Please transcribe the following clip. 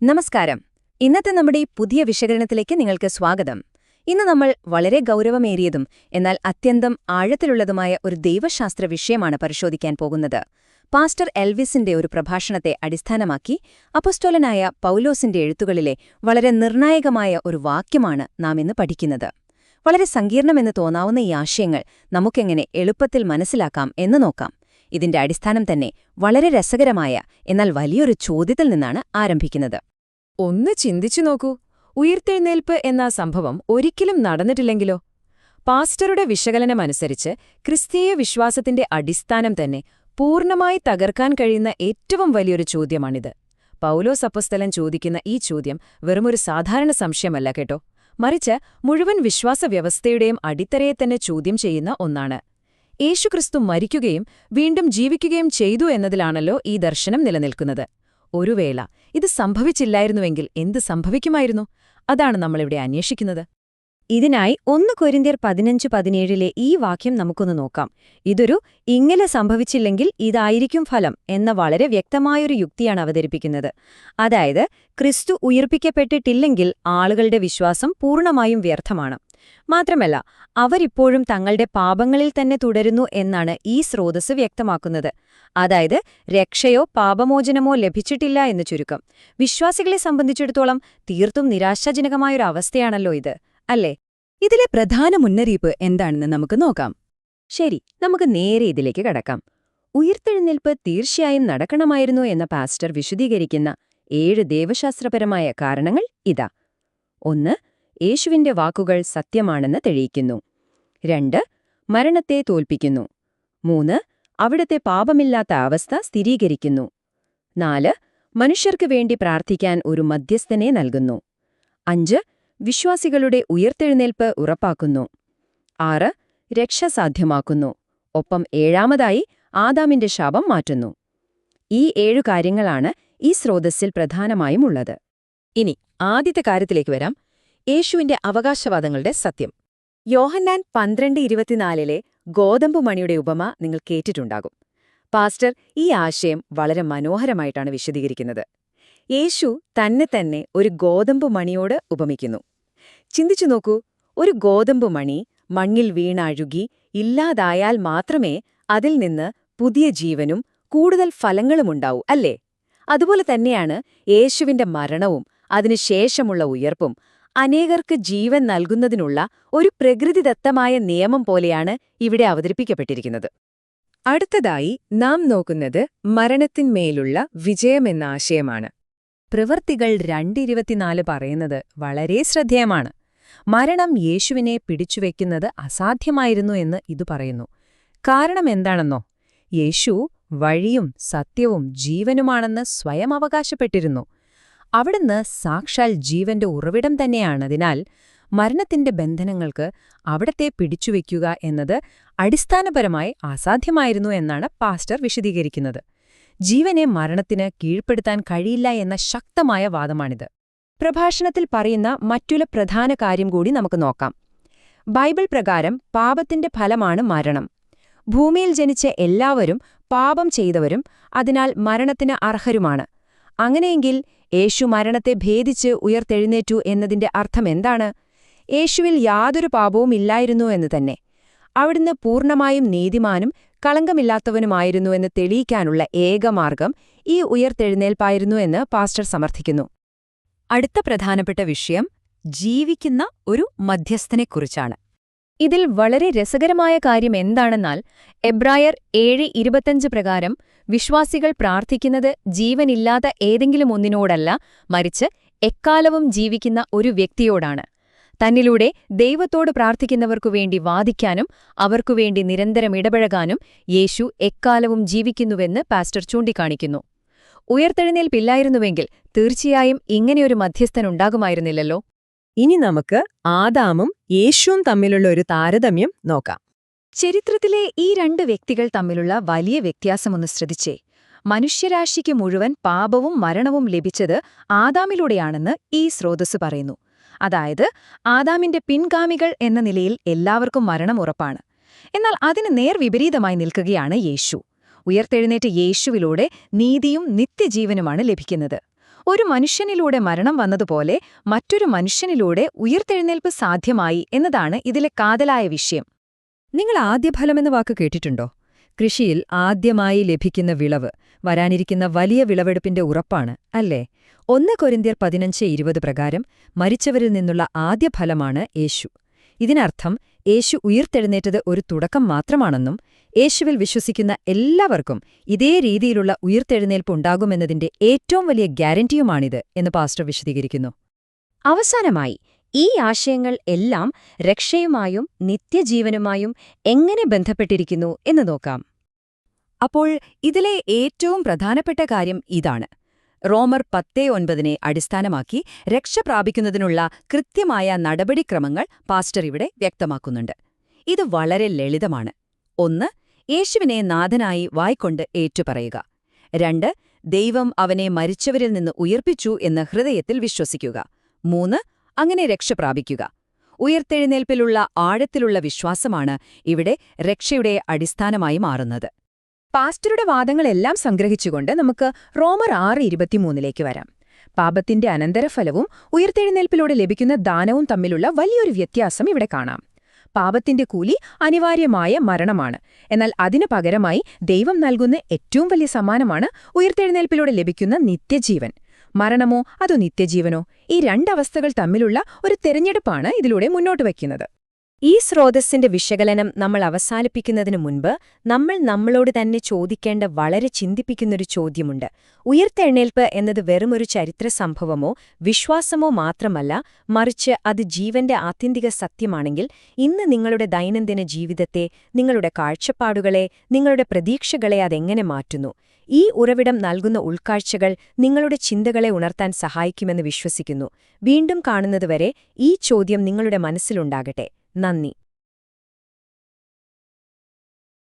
നമസ്കാരം. ഇന്നത്തെ നമ്മുടെ ഈ പുതിയ വിശകലനത്തിലേക്ക് നിങ്ങൾക്ക് സ്വാഗതം. ഇന്ന് നമ്മൾ വളരെ ഗൗരവമേറിയതും എന്നാൽ അത്യന്തം ആഴത്തിലുള്ളതുമായ ഒരു ദൈവശാസ്ത്ര വിഷയമാണ് പരിശോധിക്കാൻ പോകുന്നത്. പാസ്റ്റർ എൽവിസിന്റെ ഒരു പ്രഭാഷണത്തെ അടിസ്ഥാനമാക്കി അപ്പസ്തോലനായ പൗലോസിന്റെ എഴുത്തുകളിലെ വളരെ നിർണായകമായ ഒരു വാക്യമാണ് നാം ഇന്ന് പഠിക്കുന്നത്. വളരെ സങ്കീർണമെന്ന് തോന്നാവുന്ന ഈ ആശയങ്ങൾ നമുക്കെങ്ങനെ എളുപ്പത്തിൽ മനസ്സിലാക്കാം എന്ന് നോക്കാം. ഇതിന്റെ അടിസ്ഥാനം തന്നെ വളരെ രസകരമായ എന്നാൽ വലിയൊരു ചോദ്യത്തിൽ നിന്നാണ് ആരംഭിക്കുന്നത്. ഒന്ന് ചിന്തിച്ചു നോക്കൂ, ഉയിർത്തെഴുന്നേൽപ്പ് എന്ന സംഭവം ഒരിക്കലും നടന്നിട്ടില്ലെങ്കിലോ? പാസ്റ്ററുടെ വിശകലനമനുസരിച്ച് ക്രിസ്തീയ വിശ്വാസത്തിന്റെ അടിസ്ഥാനം തന്നെ പൂർണ്ണമായി തകർക്കാൻ കഴിയുന്ന ഏറ്റവും വലിയൊരു ചോദ്യമാണിത്. പൗലോസ് അപ്പോസ്തലൻ ചോദിക്കുന്ന ഈ ചോദ്യം വെറുമൊരു സാധാരണ സംശയമല്ല കേട്ടോ, മറിച്ച് മുഴുവൻ വിശ്വാസവ്യവസ്ഥയുടെയും അടിത്തറയെ തന്നെ ചോദ്യം ചെയ്യുന്ന ഒന്നാണ്. യേശുക്രിസ്തു മരിക്കുകയും വീണ്ടും ജീവിക്കുകയും ചെയ്തു എന്നതിലാണല്ലോ ഈ ദർശനം നിലനിൽക്കുന്നത്. ഒരു വേള ഇത് സംഭവിച്ചില്ലായിരുന്നുവെങ്കിൽ എന്ത് സംഭവിക്കുമായിരുന്നു? അതാണ് നമ്മളിവിടെ അന്വേഷിക്കുന്നത്. ഇതിനായി 1 കൊരിന്ത്യർ 15:17 ഈ വാക്യം നമുക്കൊന്ന് നോക്കാം. ഇതൊരു ഇങ്ങനെ സംഭവിച്ചില്ലെങ്കിൽ ഇതായിരിക്കും ഫലം എന്ന വളരെ വ്യക്തമായൊരു യുക്തിയാണ് അവതരിപ്പിക്കുന്നത്. അതായത് ക്രിസ്തു ഉയിർപ്പിക്കപ്പെട്ടിട്ടില്ലെങ്കിൽ ആളുകളുടെ വിശ്വാസം പൂർണ്ണമായും വ്യർത്ഥമാണ്. മാത്രമല്ല, അവരിപ്പോഴും തങ്ങളുടെ പാപങ്ങളിൽ തന്നെ തുടരുന്നു എന്നാണ് ഈ സ്രോതസ് വ്യക്തമാക്കുന്നത്. അതായത് രക്ഷയോ പാപമോചനമോ ലഭിച്ചിട്ടില്ല എന്ന് ചുരുക്കം. വിശ്വാസികളെ സംബന്ധിച്ചിടത്തോളം തീർത്തും നിരാശാജനകമായൊരു അവസ്ഥയാണല്ലോ ഇത്, അല്ലേ? ഇതിലെ പ്രധാന മുന്നറിയിപ്പ് എന്താണെന്ന് നമുക്ക് നോക്കാം. ശരി, നമുക്ക് നേരെ ഇതിലേക്ക് കടക്കാം. ഉയിർത്തെഴുന്നേൽപ്പ് തീർച്ചയായും നടക്കണമായിരുന്നു എന്ന പാസ്റ്റർ വിശദീകരിക്കുന്ന 7 ദൈവശാസ്ത്രപരമായ കാരണങ്ങൾ ഇതാ. 1. യേശുവിന്റെ വാക്കുകൾ സത്യമാണെന്ന് തെളിയിക്കുന്നു. 2. മരണത്തെ തോൽപ്പിക്കുന്നു. 3. അവിടത്തെ പാപമില്ലാത്ത അവസ്ഥ സ്ഥിരീകരിക്കുന്നു. 4. മനുഷ്യർക്ക് വേണ്ടി പ്രാർത്ഥിക്കാൻ ഒരു മധ്യസ്ഥനെ നൽകുന്നു. 5. വിശ്വാസികളുടെ ഉയിർത്തെഴുന്നേൽപ്പ് ഉറപ്പാക്കുന്നു. 6. രക്ഷ സാധ്യമാക്കുന്നു. ഒപ്പം 7ാമതായി ആദാമിന്റെ ശാപം മാറ്റുന്നു. ഈ 7 കാര്യങ്ങളാണ് ഈ സ്രോതസ്സിൽ പ്രധാനമായും ഉള്ളത്. ഇനി ആദ്യത്തെ കാര്യത്തിലേക്ക് വരാം, യേശുവിന്റെ അവകാശവാദങ്ങളുടെ സത്യം. യോഹന്നാൻ 12:24 ഗോതമ്പുമണിയുടെ ഉപമ നിങ്ങൾ കേട്ടിട്ടുണ്ടാകും. പാസ്റ്റർ ഈ ആശയം വളരെ മനോഹരമായിട്ടാണ് വിശദീകരിക്കുന്നത്. യേശു തന്നെ ഒരു ഗോതമ്പുമണിയോട് ഉപമിക്കുന്നു. ചിന്തിച്ചു നോക്കൂ, ഒരു ഗോതമ്പുമണി മണ്ണിൽ വീണഴുകി ഇല്ലാതായാൽ മാത്രമേ അതിൽ നിന്ന് പുതിയ ജീവനും കൂടുതൽ ഫലങ്ങളുമുണ്ടാവൂ, അല്ലേ? അതുപോലെ തന്നെയാണ് യേശുവിന്റെ മരണവും അതിനുശേഷമുള്ള ഉയർപ്പും അനേകർക്ക് ജീവൻ നൽകുന്നതിനുള്ള ഒരു പ്രകൃതിദത്തമായ നിയമം പോലെയാണ് ഇവിടെ അവതരിപ്പിക്കപ്പെട്ടിരിക്കുന്നത്. അടുത്തതായി നാം നോക്കുന്നത് മരണത്തിന്മേലുള്ള വിജയമെന്ന ആശയമാണ്. പ്രവൃത്തികൾ 2:24 പറയുന്നത് വളരെ ശ്രദ്ധേയമാണ്. മരണം യേശുവിനെ പിടിച്ചുവെക്കുന്നത് അസാധ്യമായിരുന്നു എന്ന് ഇത് പറയുന്നു. കാരണം എന്താണെന്നോ? യേശു വഴിയും സത്യവും ജീവനുമാണെന്ന് സ്വയം അവകാശപ്പെട്ടിരുന്നു. അവിടുന്ന് സാക്ഷാൽ ജീവന്റെ ഉറവിടം തന്നെയാണതിനാൽ മരണത്തിന്റെ ബന്ധനങ്ങൾക്ക് അവിടത്തെ പിടിച്ചുവെക്കുക എന്നത് അടിസ്ഥാനപരമായി അസാധ്യമായിരുന്നു എന്നാണ് പാസ്റ്റർ വിശദീകരിക്കുന്നത്. ജീവനെ മരണത്തിന് കീഴ്പ്പെടുത്താൻ കഴിയില്ല എന്ന ശക്തമായ വാദമാണിത്. പ്രഭാഷണത്തിൽ പറയുന്ന മറ്റൊരു പ്രധാന കാര്യം കൂടി നമുക്ക് നോക്കാം. ബൈബിൾ പ്രകാരം പാപത്തിന്റെ ഫലമാണ് മരണം. ഭൂമിയിൽ ജനിച്ച എല്ലാവരും പാപം ചെയ്തവരും അതിനാൽ മരണത്തിന് അർഹരുമാണ്. അങ്ങനെയെങ്കിൽ യേശു മരണത്തെ ഭേദിച്ച് ഉയർത്തെഴുന്നേറ്റു എന്നതിന്റെ അർത്ഥം എന്താണ്? യേശുവിൽ യാതൊരു പാപവും ഇല്ലായിരുന്നു എന്ന് തന്നെ. അവിടുന്ന് പൂർണ്ണമായും നീതിമാനും കളങ്കമില്ലാത്തവനുമായിരുന്നു എന്ന് തെളിയിക്കാനുള്ള ഏകമാർഗം ഈ ഉയർത്തെഴുന്നേൽപ്പായിരുന്നു എന്ന് പാസ്റ്റർ സമർത്ഥിക്കുന്നു. അടുത്ത പ്രധാനപ്പെട്ട വിഷയം ജീവിക്കുന്ന ഒരു മധ്യസ്ഥനെക്കുറിച്ചാണ്. ഇതിൽ വളരെ രസകരമായ കാര്യം എന്താണെന്നാൽ എബ്രായർ 7:25 പ്രകാരം വിശ്വാസികൾ പ്രാർത്ഥിക്കുന്നത് ജീവനില്ലാത്ത ഏതെങ്കിലും ഒന്നിനോടല്ല, മറിച്ച് എക്കാലവും ജീവിക്കുന്ന ഒരു വ്യക്തിയോടാണ്. തന്നിലൂടെ ദൈവത്തോട് പ്രാർത്ഥിക്കുന്നവർക്കുവേണ്ടി വാദിക്കാനും അവർക്കുവേണ്ടി നിരന്തരം ഇടപഴകാനും യേശു എക്കാലവും ജീവിക്കുന്നുവെന്ന് പാസ്റ്റർ ചൂണ്ടിക്കാണിക്കുന്നു. ഉയർത്തെഴുന്നേൽപ്പില്ലായിരുന്നുവെങ്കിൽ തീർച്ചയായും ഇങ്ങനെയൊരു മധ്യസ്ഥനുണ്ടാകുമായിരുന്നില്ലല്ലോ. ഇനി നമുക്ക് ആദാമും യേശുവും തമ്മിലുള്ള ഒരു താരതമ്യം നോക്കാം. ചരിത്രത്തിലെ ഈ 2 വ്യക്തികൾ തമ്മിലുള്ള വലിയ വ്യത്യാസമൊന്ന് ശ്രദ്ധിച്ചേ. മനുഷ്യരാശിക്ക് മുഴുവൻ പാപവും മരണവും ലഭിച്ചത് ആദാമിലൂടെയാണെന്ന് ഈ സ്രോതസ് പറയുന്നു. അതായത് ആദാമിന്റെ പിൻഗാമികൾ എന്ന നിലയിൽ എല്ലാവർക്കും മരണം ഉറപ്പാണ്. എന്നാൽ അതിന് നേർവിപരീതമായി നിൽക്കുകയാണ് യേശു. ഉയർത്തെഴുന്നേറ്റ യേശുവിലൂടെ നീതിയും നിത്യജീവനുമാണ് ലഭിക്കുന്നത്. ഒരു മനുഷ്യനിലൂടെ മരണം വന്നതുപോലെ മറ്റൊരു മനുഷ്യനിലൂടെ ഉയിർത്തെഴുന്നേൽപ്പ് സാധ്യമായി എന്നതാണ് ഇതിലെ കാതലായ വിഷയം. നിങ്ങൾ ആദ്യഫലമെന്ന വാക്ക് കേട്ടിട്ടുണ്ടോ? കൃഷിയിൽ ആദ്യമായി ലഭിക്കുന്ന വിളവ് വരാനിരിക്കുന്ന വലിയ വിളവെടുപ്പിന്റെ ഉറപ്പാണ്, അല്ലേ? 1 കൊരിന്ത്യർ 15:20 പ്രകാരം മരിച്ചവരിൽ നിന്നുള്ള ആദ്യഫലമാണ് യേശു. ഇതിനർത്ഥം യേശു ഉയിർത്തെഴുന്നേറ്റത് ഒരു തുടക്കം മാത്രമാണെന്നും യേശുവിൽ വിശ്വസിക്കുന്ന എല്ലാവർക്കും ഇതേ രീതിയിലുള്ള ഉയിർത്തെഴുന്നേൽപ്പുണ്ടാകുമെന്നതിന്റെ ഏറ്റവും വലിയ ഗ്യാരന്റിയുമാണിത് എന്ന് പാസ്റ്റർ വിശദീകരിക്കുന്നു. അവസാനമായി, ഈ ആശയങ്ങൾ എല്ലാം രക്ഷയുമായും നിത്യജീവനുമായും എങ്ങനെ ബന്ധപ്പെട്ടിരിക്കുന്നു എന്ന് നോക്കാം. അപ്പോൾ ഇതിലെ ഏറ്റവും പ്രധാനപ്പെട്ട കാര്യം ഇതാണ്. റോമർ 10:9 അടിസ്ഥാനമാക്കി രക്ഷ പ്രാപിക്കുന്നതിനുള്ള കൃത്യമായ നടപടിക്രമങ്ങൾ പാസ്റ്റർ ഇവിടെ വ്യക്തമാക്കുന്നുണ്ട്. ഇത് വളരെ ലളിതമാണ്. 1. യേശുവിനെ നാഥനായി വായ്കൊണ്ട് ഏറ്റുപറയുക. 2. ദൈവം അവനെ മരിച്ചവരിൽ നിന്ന് ഉയിർപ്പിച്ചു എന്ന് ഹൃദയത്തിൽ വിശ്വസിക്കുക. 3. അങ്ങനെ രക്ഷ പ്രാപിക്കുക. ഉയിർത്തെഴുന്നേൽപ്പിലുള്ള ആഴത്തിലുള്ള വിശ്വാസമാണ് ഇവിടെ രക്ഷയുടെ അടിസ്ഥാനമായി മാറുന്നത്. പാസ്റ്ററുടെ വാദങ്ങളെല്ലാം സംഗ്രഹിച്ചുകൊണ്ട് നമുക്ക് റോമർ 6:23 വരാം. പാപത്തിന്റെ അനന്തരഫലവും ഉയിർത്തെഴുന്നേൽപ്പിലൂടെ ലഭിക്കുന്ന ദാനവും തമ്മിലുള്ള വലിയൊരു വ്യത്യാസം ഇവിടെ കാണാം. പാപത്തിന്റെ കൂലി അനിവാര്യമായ മരണമാണ്. എന്നാൽ അതിനു പകരമായി ദൈവം നൽകുന്ന ഏറ്റവും വലിയ സമ്മാനമാണ് ഉയിർത്തെഴുന്നേൽപ്പിലൂടെ ലഭിക്കുന്ന നിത്യജീവൻ. മരണമോ അതോ നിത്യജീവനോ, ഈ രണ്ടവസ്ഥകൾ തമ്മിലുള്ള ഒരു തെരഞ്ഞെടുപ്പാണ് ഇതിലൂടെ മുന്നോട്ട് വയ്ക്കുന്നത്. ഈ സ്രോതസ്സിന്റെ വിശകലനം നമ്മൾ അവസാനിപ്പിക്കുന്നതിനു മുൻപ് നമ്മൾ നമ്മളോട് തന്നെ ചോദിക്കേണ്ട വളരെ ചിന്തിപ്പിക്കുന്നൊരു ചോദ്യമുണ്ട്. ഉയിർത്തെഴുന്നേൽപ്പ് എന്നത് വെറുമൊരു ചരിത്ര സംഭവമോ വിശ്വാസമോ മാത്രമല്ല, മറിച്ച് അത് ജീവന്റെ ആത്യന്തിക സത്യമാണെങ്കിൽ ഇന്ന് നിങ്ങളുടെ ദൈനംദിന ജീവിതത്തെ, നിങ്ങളുടെ കാഴ്ചപ്പാടുകളെ, നിങ്ങളുടെ പ്രതീക്ഷകളെ അതെങ്ങനെ മാറ്റുന്നു? ഈ ഉറവിടം നൽകുന്ന ഉൾക്കാഴ്ചകൾ നിങ്ങളുടെ ചിന്തകളെ ഉണർത്താൻ സഹായിക്കുമെന്ന് വിശ്വസിക്കുന്നു. വീണ്ടും കാണുന്നതുവരെ ഈ ചോദ്യം നിങ്ങളുടെ മനസ്സിലുണ്ടാകട്ടെ. നന്ദി.